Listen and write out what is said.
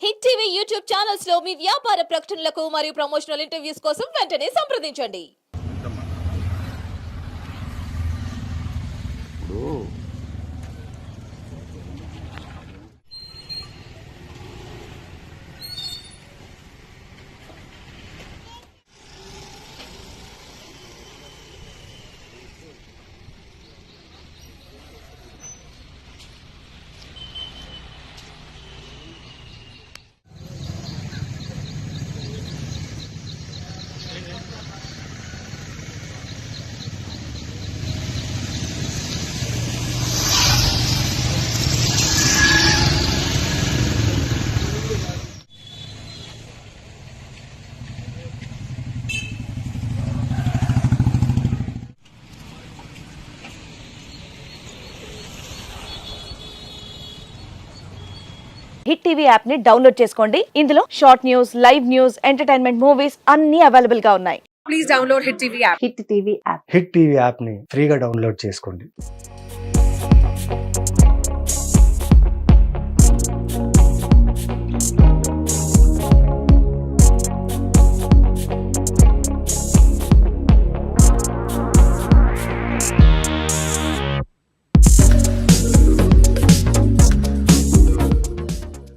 Hit TV YouTube channels లో మీ వ్యాపార ప్రకటనలకు మరియు ప్రమోషనల్ ఇంటర్వ్యూస్ కోసం వెంటనే సంప్రదించండి. హిట్ టీవీ యాప్ ని డౌన్లోడ్ చేసుకోండి. ఇందులో short news, live news, entertainment movies అన్ని అవైలబుల్ గా ఉన్నాయి. Please download Hit TV app. Hit TV app. Hit TV యాప్ని ఫ్రీగా డౌన్లోడ్ చేసుకోండి.